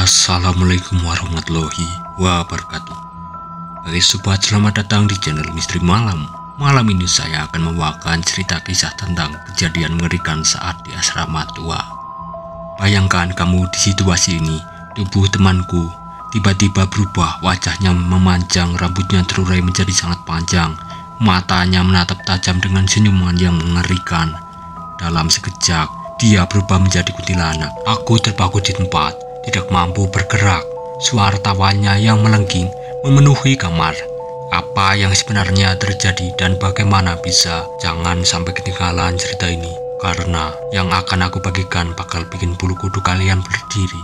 Assalamualaikum warahmatullahi wabarakatuh. Hai sobat, selamat datang di channel Misteri Malam. Malam ini saya akan membawakan cerita kisah tentang kejadian mengerikan saat di asrama tua. Bayangkan kamu di situasi ini. Tubuh temanku tiba-tiba berubah, wajahnya memanjang, rambutnya terurai menjadi sangat panjang, matanya menatap tajam dengan senyuman yang mengerikan. Dalam sekejap dia berubah menjadi kuntilanak. Aku terpaku di tempat, tidak mampu bergerak. Suara tawanya yang melengking memenuhi kamar. Apa yang sebenarnya terjadi dan bagaimana bisa? Jangan sampai ketinggalan cerita ini, karena yang akan aku bagikan bakal bikin bulu kuduk kalian berdiri.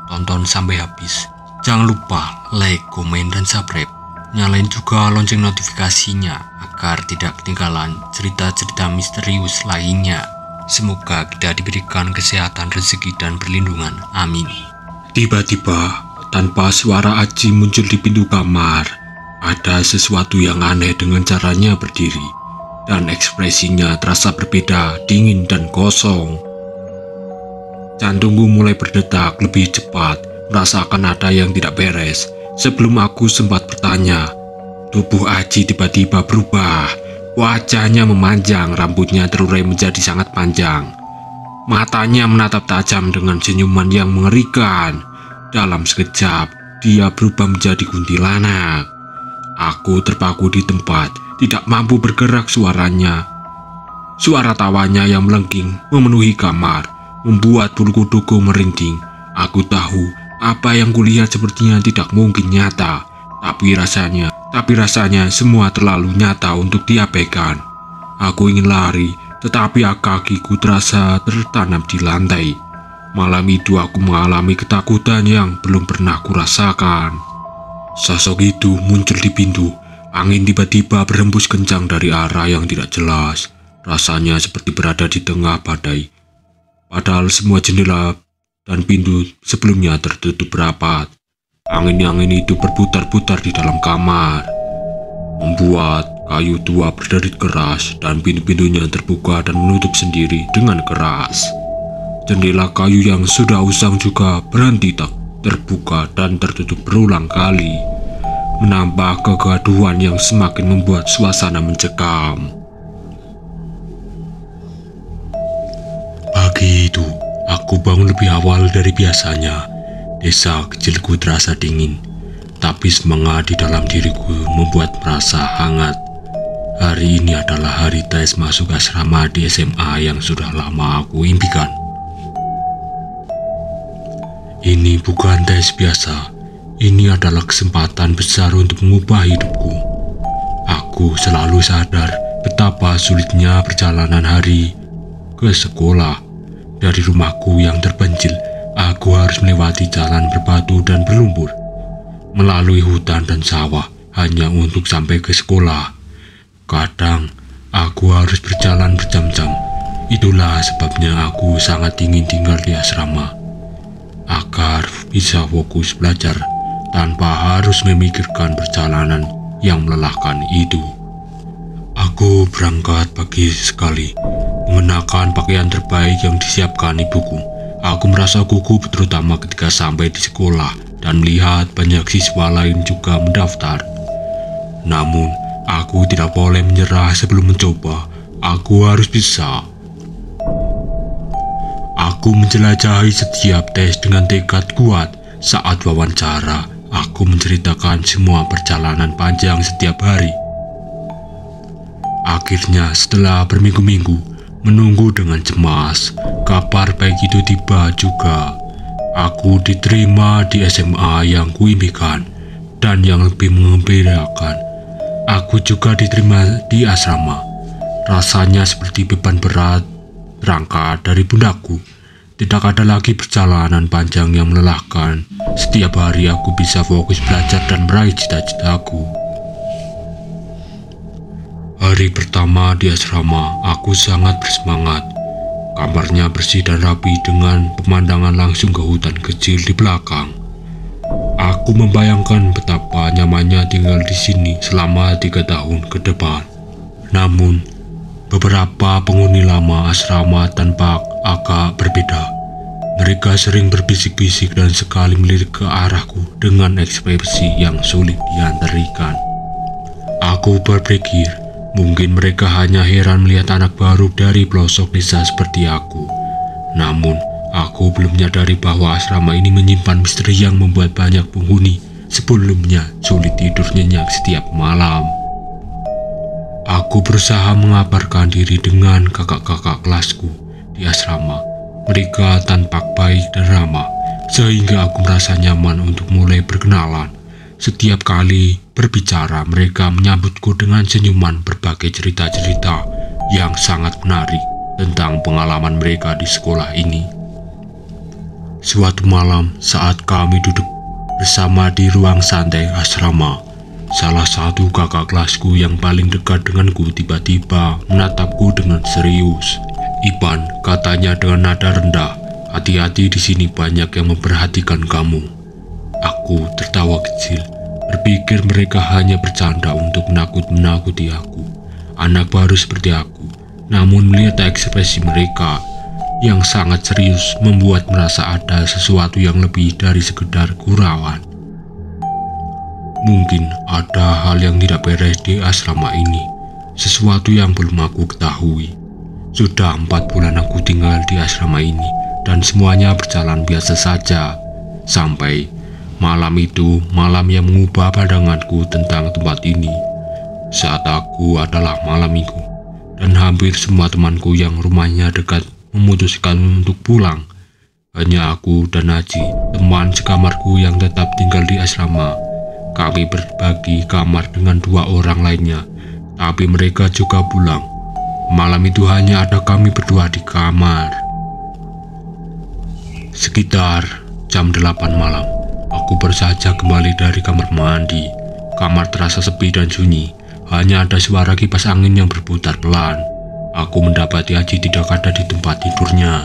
Tonton sampai habis. Jangan lupa like, komen, dan subscribe. Nyalain juga lonceng notifikasinya agar tidak ketinggalan cerita-cerita misterius lainnya. Semoga kita diberikan kesehatan, rezeki, dan perlindungan. Amin. Tiba-tiba, tanpa suara Aji muncul di pintu kamar. Ada sesuatu yang aneh dengan caranya berdiri, dan ekspresinya terasa berbeda, dingin dan kosong. Jantungku mulai berdetak lebih cepat, merasakan ada yang tidak beres. Sebelum aku sempat bertanya, tubuh Aji tiba-tiba berubah. Wajahnya memanjang, rambutnya terurai menjadi sangat panjang. Matanya menatap tajam dengan senyuman yang mengerikan. Dalam sekejap, dia berubah menjadi kuntilanak. Aku terpaku di tempat, tidak mampu bergerak. Suara tawanya yang melengking memenuhi kamar, membuat bulu kuduku merinding. Aku tahu apa yang kulihat sepertinya tidak mungkin nyata, tapi rasanya semua terlalu nyata untuk diabaikan. Aku ingin lari, tetapi kakiku terasa tertanam di lantai. Malam itu aku mengalami ketakutan yang belum pernah kurasakan. Sosok itu muncul di pintu. Angin tiba-tiba berhembus kencang dari arah yang tidak jelas. Rasanya seperti berada di tengah badai. Padahal semua jendela dan pintu sebelumnya tertutup rapat. Angin itu berputar-putar di dalam kamar, membuat kayu tua berderit keras dan pintu-pintunya terbuka dan menutup sendiri dengan keras. Jendela kayu yang sudah usang juga berhenti terbuka dan tertutup berulang kali, menambah kegaduhan yang semakin membuat suasana mencekam. Pagi itu, aku bangun lebih awal dari biasanya. Desa kecilku terasa dingin, tapi semangat di dalam diriku membuat merasa hangat. Hari ini adalah hari tes masuk asrama di SMA yang sudah lama aku impikan. Ini bukan tes biasa, ini adalah kesempatan besar untuk mengubah hidupku. Aku selalu sadar betapa sulitnya perjalanan hari ke sekolah. Dari rumahku yang terpencil, aku harus melewati jalan berbatu dan berlumpur, melalui hutan dan sawah hanya untuk sampai ke sekolah. Kadang aku harus berjalan berjam-jam. Itulah sebabnya aku sangat ingin tinggal di asrama, agar bisa fokus belajar tanpa harus memikirkan perjalanan yang melelahkan itu. Aku berangkat pagi sekali, mengenakan pakaian terbaik yang disiapkan ibuku. Aku merasa gugup terutama ketika sampai di sekolah dan melihat banyak siswa lain juga mendaftar. Namun, aku tidak boleh menyerah sebelum mencoba. Aku harus bisa. Aku menjelajahi setiap tes dengan tekad kuat. Saat wawancara, aku menceritakan semua perjalanan panjang setiap hari. Akhirnya, setelah berminggu-minggu menunggu dengan cemas, kabar baik itu tiba juga. Aku diterima di SMA yang kuimpikan, dan yang lebih mengembirakan, aku juga diterima di asrama. Rasanya seperti beban berat terangkat dari pundakku. Tidak ada lagi perjalanan panjang yang melelahkan. Setiap hari aku bisa fokus belajar dan meraih cita-citaku. Hari pertama di asrama, aku sangat bersemangat. Kamarnya bersih dan rapi dengan pemandangan langsung ke hutan kecil di belakang. Aku membayangkan betapa nyamannya tinggal di sini selama 3 tahun ke depan. Namun, beberapa penghuni lama asrama tampak agak berbeda. Mereka sering berbisik-bisik dan sekali melirik ke arahku dengan ekspresi yang sulit diantarkan. Aku berpikir, mungkin mereka hanya heran melihat anak baru dari pelosok desa seperti aku. Namun, aku belum menyadari bahwa asrama ini menyimpan misteri yang membuat banyak penghuni sebelumnya sulit tidur nyenyak setiap malam. Aku berusaha mengabarkan diri dengan kakak-kakak kelasku di asrama. Mereka tampak baik dan ramah, sehingga aku merasa nyaman untuk mulai berkenalan. Setiap kali berbicara, mereka menyambutku dengan senyuman berbagai cerita-cerita yang sangat menarik tentang pengalaman mereka di sekolah ini. Suatu malam saat kami duduk bersama di ruang santai asrama, salah satu kakak kelasku yang paling dekat denganku tiba-tiba menatapku dengan serius. "Ipan," katanya dengan nada rendah, "hati-hati di sini, banyak yang memperhatikan kamu." Aku tertawa kecil, berpikir mereka hanya bercanda untuk menakut-nakuti aku, anak baru seperti aku. Namun melihat ekspresi mereka yang sangat serius membuat merasa ada sesuatu yang lebih dari sekedar gurauan. Mungkin ada hal yang tidak beres di asrama ini, sesuatu yang belum aku ketahui. Sudah 4 bulan aku tinggal di asrama ini dan semuanya berjalan biasa saja. Sampai malam itu, malam yang mengubah pandanganku tentang tempat ini. Saat aku adalah malam minggu dan hampir semua temanku yang rumahnya dekat memutuskan untuk pulang. Hanya aku dan Haji, teman sekamarku yang tetap tinggal di asrama. Kami berbagi kamar dengan 2 orang lainnya, tapi mereka juga pulang. Malam itu hanya ada kami berdua di kamar. Sekitar jam 8 malam, aku baru saja kembali dari kamar mandi. Kamar terasa sepi dan sunyi, hanya ada suara kipas angin yang berputar pelan. Aku mendapati Haji tidak ada di tempat tidurnya,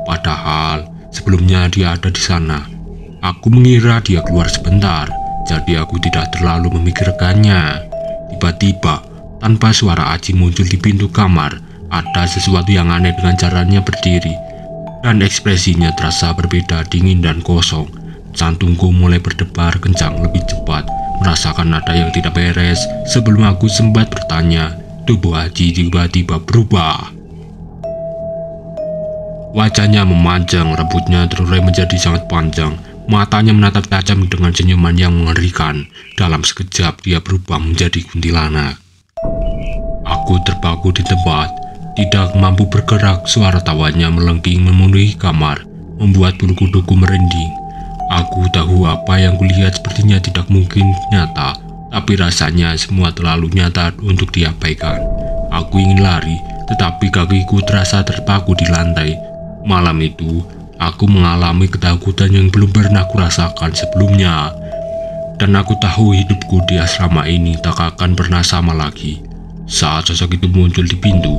padahal sebelumnya dia ada di sana. Aku mengira dia keluar sebentar, jadi aku tidak terlalu memikirkannya. Tiba-tiba, tanpa suara Haji muncul di pintu kamar. Ada sesuatu yang aneh dengan caranya berdiri, dan ekspresinya terasa berbeda, dingin dan kosong. Jantungku mulai berdebar kencang lebih cepat, merasakan ada yang tidak beres. Sebelum aku sempat bertanya, tubuh Haji tiba-tiba berubah. Wajahnya memanjang, rambutnya terurai menjadi sangat panjang. Matanya menatap tajam dengan senyuman yang mengerikan. Dalam sekejap dia berubah menjadi kuntilanak. Aku terpaku di tempat, tidak mampu bergerak. Suara tawanya melengking memenuhi kamar, membuat bulu kuduku merinding. Aku tahu apa yang kulihat sepertinya tidak mungkin nyata, tapi rasanya semua terlalu nyata untuk diabaikan. Aku ingin lari, tetapi kakiku terasa terpaku di lantai. Malam itu, aku mengalami ketakutan yang belum pernah kurasakan sebelumnya. Dan aku tahu hidupku di asrama ini tak akan pernah sama lagi. Saat sosok itu muncul di pintu,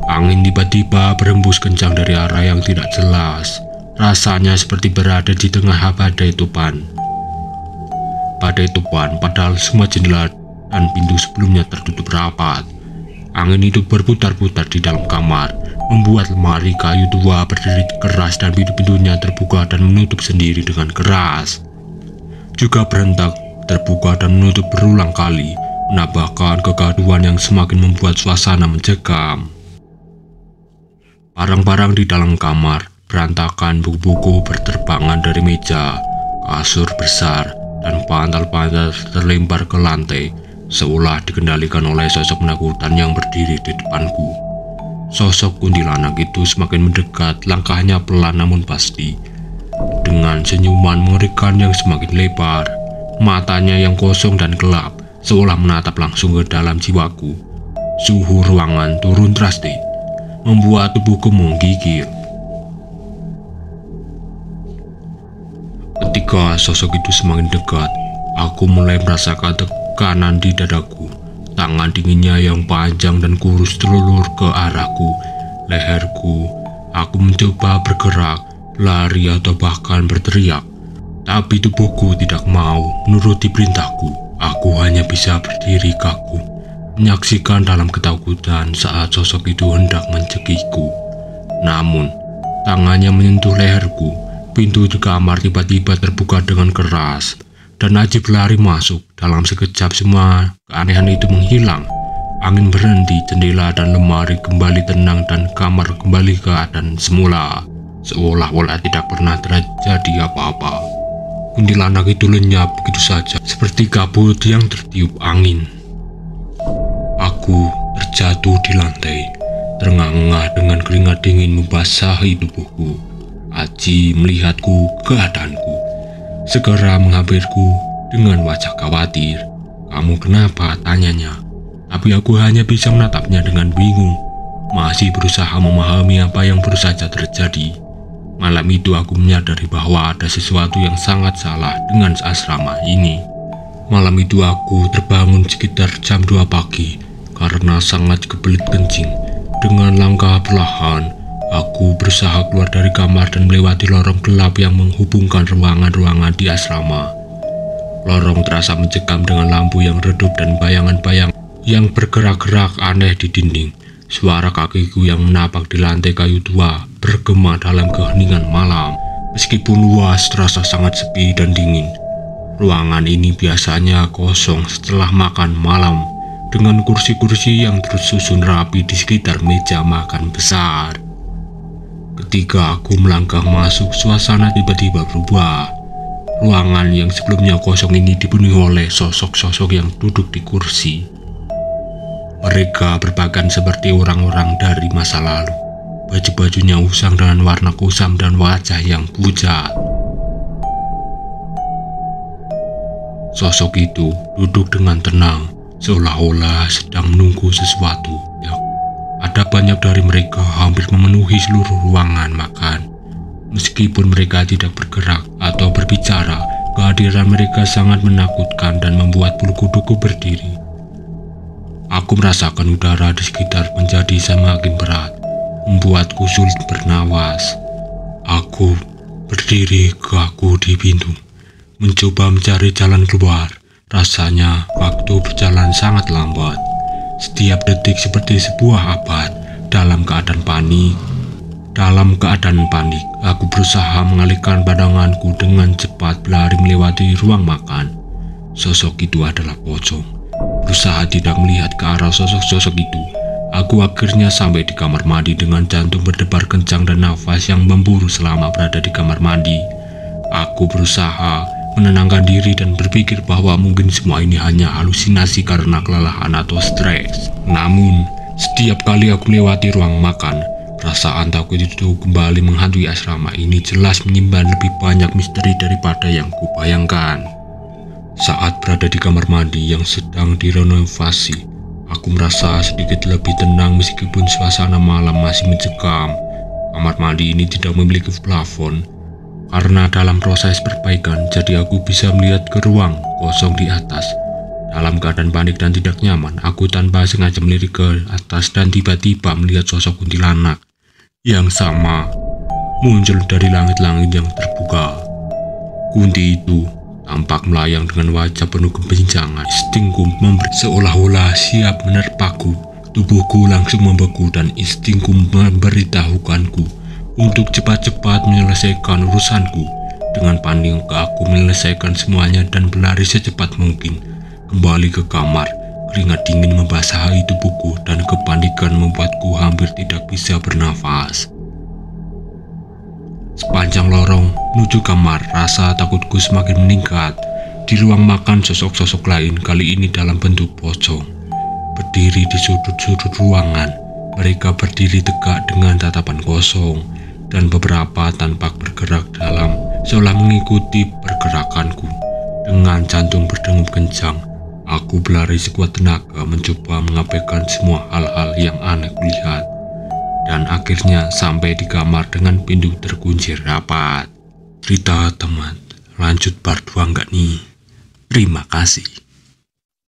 angin tiba-tiba berembus kencang dari arah yang tidak jelas. Rasanya seperti berada di tengah badai topan. Badai topan, padahal semua jendela dan pintu sebelumnya tertutup rapat. Angin itu berputar-putar di dalam kamar, membuat lemari kayu tua berdiri keras dan pintu-pintunya terbuka dan menutup sendiri dengan keras. Juga berentak, terbuka dan menutup berulang kali, menambahkan kegaduhan yang semakin membuat suasana mencekam. Barang-barang di dalam kamar berantakan, buku-buku berterbangan dari meja, kasur besar, dan bantal-bantal terlempar ke lantai, seolah dikendalikan oleh sosok menakutkan yang berdiri di depanku. Sosok kuntilanak itu semakin mendekat, langkahnya pelan namun pasti. Dengan senyuman mengerikan yang semakin lebar, matanya yang kosong dan gelap, seolah menatap langsung ke dalam jiwaku. Suhu ruangan turun drastis, membuat tubuhku menggigil. Ketika sosok itu semakin dekat, aku mulai merasakan tekanan di dadaku. Tangan dinginnya yang panjang dan kurus terulur ke arahku, leherku. Aku mencoba bergerak, lari atau bahkan berteriak, tapi tubuhku tidak mau menuruti perintahku. Aku hanya bisa berdiri kaku, menyaksikan dalam ketakutan saat sosok itu hendak mencekikku. Namun, Tangannya menyentuh leherku. Pintu di kamar tiba-tiba terbuka dengan keras, dan Aji berlari masuk. Dalam sekejap semua keanehan itu menghilang. Angin berhenti, jendela dan lemari kembali tenang, dan kamar kembali ke keadaan semula, seolah-olah tidak pernah terjadi apa-apa. Kuntilanak itu lenyap begitu saja, seperti kabut yang tertiup angin. Aku terjatuh di lantai, terengah-engah dengan keringat dingin membasahi tubuhku. Aji melihatku, keadaanku, segera menghampirku dengan wajah khawatir. "Kamu kenapa?" tanyanya. Tapi aku hanya bisa menatapnya dengan bingung, masih berusaha memahami apa yang baru saja terjadi. Malam itu aku menyadari bahwa ada sesuatu yang sangat salah dengan asrama ini. Malam itu aku terbangun sekitar jam 2 pagi karena sangat kebelit kencing. Dengan langkah perlahan, aku berusaha keluar dari kamar dan melewati lorong gelap yang menghubungkan ruangan-ruangan di asrama. Lorong terasa mencekam dengan lampu yang redup dan bayangan-bayangan yang bergerak-gerak aneh di dinding. Suara kakiku yang menapak di lantai kayu tua bergema dalam keheningan malam. Meskipun luas, terasa sangat sepi dan dingin. Ruangan ini biasanya kosong setelah makan malam, dengan kursi-kursi yang tersusun rapi di sekitar meja makan besar. Ketika aku melangkah masuk, suasana tiba-tiba berubah. Ruangan yang sebelumnya kosong ini dipenuhi oleh sosok-sosok yang duduk di kursi. Mereka berpakaian seperti orang-orang dari masa lalu. Baju-bajunya usang dengan warna kusam dan wajah yang pucat. Sosok itu duduk dengan tenang, seolah-olah sedang menunggu sesuatu. Ada banyak dari mereka, hampir memenuhi seluruh ruangan makan. Meskipun mereka tidak bergerak atau berbicara, kehadiran mereka sangat menakutkan dan membuat bulu kuduku berdiri. Aku merasakan udara di sekitar menjadi semakin berat, membuatku sulit bernapas. Aku berdiri kaku di pintu, mencoba mencari jalan keluar. Rasanya waktu berjalan sangat lambat. Setiap detik seperti sebuah abad. Dalam keadaan panik, aku berusaha mengalihkan pandanganku dengan cepat berlari melewati ruang makan. Sosok itu adalah pocong. Berusaha tidak melihat ke arah sosok-sosok itu, aku akhirnya sampai di kamar mandi dengan jantung berdebar kencang dan nafas yang memburu selama berada di kamar mandi. Aku berusaha menenangkan diri dan berpikir bahwa mungkin semua ini hanya halusinasi karena kelelahan atau stres. Namun, setiap kali aku melewati ruang makan, perasaan takut itu kembali menghantui asrama ini. Jelas menyimpan lebih banyak misteri daripada yang kubayangkan. Saat berada di kamar mandi yang sedang direnovasi, aku merasa sedikit lebih tenang meskipun suasana malam masih mencekam. Kamar mandi ini tidak memiliki plafon karena dalam proses perbaikan, jadi aku bisa melihat ke ruang kosong di atas. Dalam keadaan panik dan tidak nyaman, aku tanpa sengaja melirik ke atas dan tiba-tiba melihat sosok kuntilanak yang sama muncul dari langit-langit yang terbuka. Kunti itu tampak melayang dengan wajah penuh kebencangan. Instingku seolah-olah siap menerpaku. Tubuhku langsung membeku dan instingku memberitahukanku untuk cepat-cepat menyelesaikan urusanku. Dengan panik aku menyelesaikan semuanya dan berlari secepat mungkin kembali ke kamar. Keringat dingin membasahi tubuhku dan kepanikan membuatku hampir tidak bisa bernafas. Sepanjang lorong menuju kamar, rasa takutku semakin meningkat. Di ruang makan, sosok-sosok lain, kali ini dalam bentuk pocong, berdiri di sudut-sudut ruangan. Mereka berdiri tegak dengan tatapan kosong, dan beberapa tampak bergerak dalam, seolah mengikuti pergerakanku. Dengan jantung berdegup kencang, aku berlari sekuat tenaga mencoba mengabaikan semua hal-hal yang aneh kulihat. Dan akhirnya sampai di kamar dengan pintu terkunci rapat. Cerita teman, lanjut part 2 enggak nih? Terima kasih.